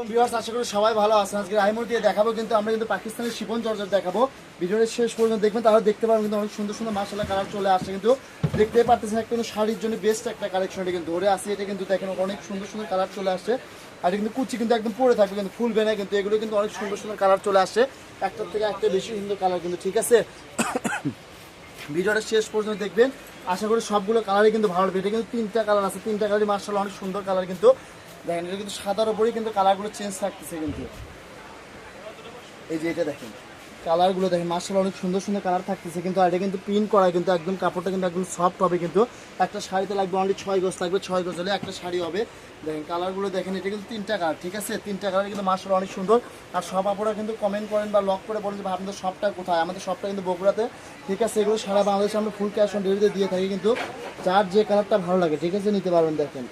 Viewers, আশা করি সবাই ভালো আছেন। আজকে রাইমোর দিয়ে দেখাবো কিন্তু আমরা কিন্তু পাকিস্তানের শিফন জর্জেট দেখাবো। ভিডিওটা শেষ পর্যন্ত দেখবেন, তাহলে দেখতে পারবেন কিন্তু অনেক সুন্দর সুন্দর মাশাআল্লাহ কালার চলে আসছে। কিন্তু দেখতেই পারতেছেন একটা কিন্তু শাড়ির জন্য বেস্ট একটা কালেকশন কিন্তু ধরে আসছে। এটা কিন্তু দেখেন অনেক সুন্দর সুন্দর কালার চলে আসছে। আর কিন্তু কুচি কিন্তু একদম পরে থাকবে, কিন্তু ফুলবে না। কিন্তু এগুলো কিন্তু অনেক সুন্দর সুন্দর কালার চলে আসছে, একটার থেকে একটা বেশি সুন্দর কালার কিন্তু। ঠিক আছে, ভিডিওটা শেষ পর্যন্ত দেখবেন, আশা করি সবগুলো কালারই কিন্তু ভালো লাগবে। এটা কিন্তু তিনটা কালার আছে, তিনটা কালারই মাশাআল্লাহ অনেক সুন্দর কালার কিন্তু। দেখেন এটা কিন্তু সাদার উপরেই কিন্তু কালারগুলো চেঞ্জ থাকতেছে কিন্তু। এই যে এটা দেখেন কালারগুলো দেখেন মাশাআল্লাহ অনেক সুন্দর সুন্দর কালার থাকতেছে কিন্তু। আর এটা কিন্তু প্রিন্ট করা কিন্তু একদম, কাপড়টা কিন্তু একদম সফট হবে কিন্তু। একটা শাড়িতে লাগবে অনলি 6 গজ, লাগবে 6 গজ হলে একটা শাড়ি হবে। দেখেন কালারগুলো দেখেন, এটা কিন্তু তিনটা কালার। ঠিক আছে, তিনটা কালার কিন্তু মাশাআল্লাহ অনেক সুন্দর। আর সব আপনারা কিন্তু কমেন্ট করেন বা লক করে বলেন যে আপনাদের শপটা কোথায়। আমাদের শপটা কিন্তু বগুড়াতে। ঠিক আছে, এগুলো সারা বাংলাদেশে আমরা ফুল ক্যাশ অন ডেলিভারিতে দিয়ে থাকি কিন্তু। যার যে কালারটা ভালো লাগে ঠিক আছে নিতে পারবেন। দেখেন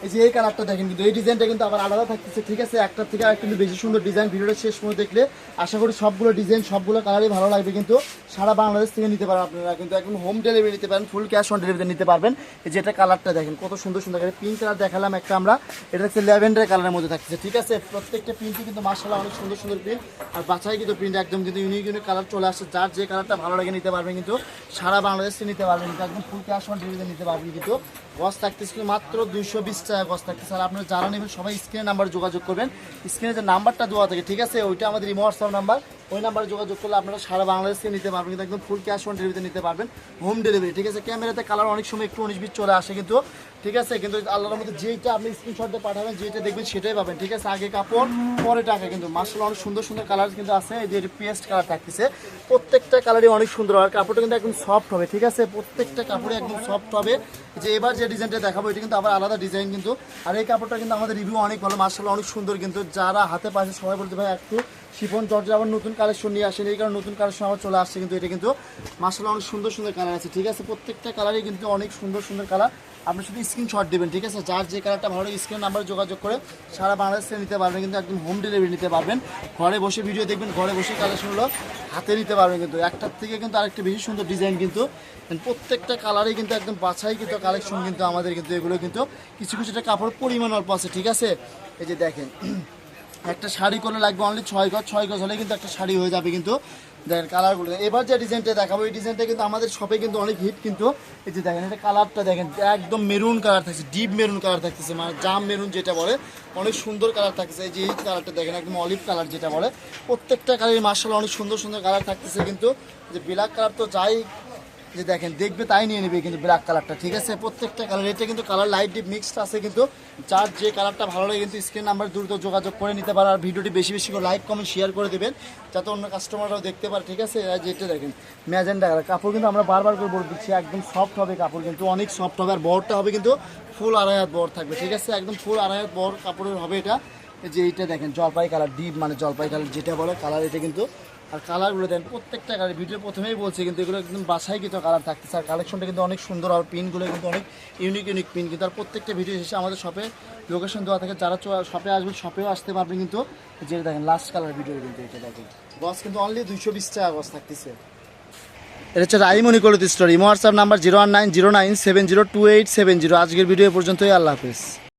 এই যে এই কালারটা দেখেন কিন্তু, এই ডিজাইনটা কিন্তু আবার আলাদা থাকতেছে। ঠিক আছে, একটার থেকে আর কিন্তু বেশি সুন্দর ডিজাইন। ভিডিওটা শেষ পর্যন্ত দেখলে আশা করি সবগুলো ডিজাইন সবগুলো কালারই ভালো লাগবে কিন্তু। সারা বাংলাদেশ থেকে নিতে পারেন আপনারা কিন্তু, একদম হোম ডেলিভারি নিতে পারেন, ফুল ক্যাশ অন ডেলিভারিতে নিতে পারবেন। এই যে এটা কালারটা দেখেন কত সুন্দর সুন্দর পিঙ্ক কালার দেখালাম একটা আমরা, এটা হচ্ছে ল্যাভেন্ডার কালারের মধ্যে থাকতেছে। ঠিক আছে, প্রত্যেকটা প্রিন্টই কিন্তু মাশাআল্লাহ অনেক সুন্দর সুন্দর প্রিন্ট। আর বাছাই কিন্তু প্রিন্ট একদম কিন্তু ইউনিক ইউনিক কালার চলে আসছে। যার যে কালারটা ভালো লাগে নিতে পারবেন কিন্তু, সারা বাংলাদেশ থেকে নিতে পারবেন কিন্তু, একদম ফুল ক্যাশ অন ডেলিভারিতে নিতে পারবেন কিন্তু। গজ থাকতেছে মাত্র 220 টাকা গজ থাকতেছে। আর আপনারা যারা নেবেন সবাই স্ক্রিনের নাম্বারে যোগাযোগ করবেন। স্ক্রিনে যে নাম্বারটা দেওয়া থাকে ঠিক আছে, ওইটা আমাদের ইমো হোয়াটসঅ্যাপ নাম্বার। ওই নাম্বারে যোগাযোগ করলে আপনারা সারা বাংলাদেশ থেকে নিতে পারবেন কিন্তু, একদম ফুল ক্যাশ অন ডেলিভারিতে নিতে পারবেন, হোম ডেলিভারি। ঠিক আছে, ক্যামেরাতে কালার অনেক সময় একটু 19-20 চলে আসে কিন্তু। ঠিক আছে, কিন্তু আল্লাহর মধ্যে যেইটা আপনি স্ক্রিনশট দিয়ে পাঠাবেন, যেটা দেখবেন সেটাই পাবেন। ঠিক আছে, আগে কাপড় পরে টাকা কিন্তু। মাশাআল্লাহ অনেক সুন্দর সুন্দর কালার কিন্তু আছে। এই যে পেস্ট কালার থাকতেছে, প্রত্যেকটা কালারই অনেক সুন্দর। আর কাপড়টা কিন্তু একদম সফট হবে। ঠিক আছে, প্রত্যেকটা কাপড়ে একদম সফট হবে। যে এবার যে ডিজাইনটা দেখাবো এটা কিন্তু আবার আলাদা ডিজাইন কিন্তু। আর এই কাপড়টা কিন্তু আমাদের রিভিউ অনেক ভালো, মাশাআল্লাহ অনেক সুন্দর কিন্তু। যারা হাতে পাশে সবাই বলতে ভাই একটু শিফন জর্জের আবার নতুন কালেকশন নিয়ে আসেন, এই কারণে নতুন কালেকশন আবার চলে আসছে কিন্তু। এটা কিন্তু মাশাআল্লাহ অনেক সুন্দর সুন্দর কালার আছে। ঠিক আছে, প্রত্যেকটা কালারই কিন্তু অনেক সুন্দর সুন্দর কালার। আপনি শুধু স্ক্রিনশট দেবেন। ঠিক আছে, যার যে কালারটা ভালো লাগে স্ক্রিন নাম্বারে যোগাযোগ করে সারা বাংলাদেশ থেকে নিতে পারবেন কিন্তু, একদম হোম ডেলিভারি নিতে পারবেন। ঘরে বসে ভিডিও দেখবেন, ঘরে বসে কালেকশনগুলো হাতে নিতে পারবেন কিন্তু। একটার থেকে কিন্তু আরেকটা বেশি সুন্দর ডিজাইন কিন্তু। প্রত্যেকটা কালারই কিন্তু একদম বাছাই কিন্তু কালেকশন কিন্তু আমাদের কিন্তু। এগুলো কিন্তু কিছু কিছুটা কাপড় পরিমাণ অল্প আছে। ঠিক আছে, এই যে দেখেন একটা শাড়ি করলে লাগবে অনলি 6 গজ, 6 গজ হলে কিন্তু একটা শাড়ি হয়ে যাবে কিন্তু। দেখেন কালারগুলো, এবার যে ডিজাইনটা দেখাবো এই ডিজাইনটা কিন্তু আমাদের শপে কিন্তু অনেক হিট কিন্তু। এই যে দেখেন এটা কালারটা দেখেন, একদম মেরুন কালার থাকছে, ডিপ মেরুন কালার থাকতেছে, মানে জাম মেরুন যেটা বলে, অনেক সুন্দর কালার থাকতেছে। এই যে এই কালারটা দেখেন একদম অলিভ কালার যেটা বলে, প্রত্যেকটা কালারই মাশাআল্লাহ অনেক সুন্দর সুন্দর কালার থাকতেছে কিন্তু। যে ব্ল্যাক কালার তো যাই যে দেখেন দেখবে তাই নিয়ে নেবে কিন্তু ব্ল্যাক কালারটা। ঠিক আছে, প্রত্যেকটা কালার এটা কিন্তু কালার লাইট ডিপ মিক্সড আছে কিন্তু। যার যে কালারটা ভালো লাগে কিন্তু স্ক্রিন নাম্বার দ্রুত যোগাযোগ করে নিতে পারে। আর ভিডিওটি বেশি বেশি করে লাইক কমেন্ট শেয়ার করে দেবেন যাতে অন্য কাস্টমাররাও দেখতে পারে। ঠিক আছে, যেটা দেখেন ম্যাজেন্ডা কালার, কাপড় কিন্তু আমরা বারবার করে বলে দিচ্ছি একদম সফট হবে কাপড় কিন্তু, অনেক সফট হবে। আর বড়টা হবে কিন্তু ফুল 2.5 হাত বড় থাকবে। ঠিক আছে, একদম ফুল 2.5 হাত বড় কাপড়ের হবে এটা। যে এইটা দেখেন জলপাই কালার, ডিপ মানে জলপাই কালার যেটা বলে কালার এটা কিন্তু। আর কালারগুলো দেন প্রত্যেকটা কালার, ভিডিও প্রথমেই বলছি কিন্তু এগুলো একদম বাছাই কিন্তু কালার থাকতেছে। আর কালেকশনটা কিন্তু অনেক সুন্দর, আর পিনগুলো কিন্তু অনেক ইউনিক ইউনিক পিন কিন্তু। আর প্রত্যেকটা ভিডিও শেষে আমাদের শপে লোকেশন দেওয়া থাকে, যারা শপে আসবেন শপেও আসতে পারবেন কিন্তু। যেটা দেখেন লাস্ট কালার ভিডিও কিন্তু এটা দেখেন, গজ কিন্তু অনলি 220 টাকা গজ থাকতেছে। এটা হচ্ছে রাইমনি কলতি স্টোরি। WhatsApp number 01909702870। আজকের ভিডিও পর্যন্তই, আল্লাহ হাফেজ।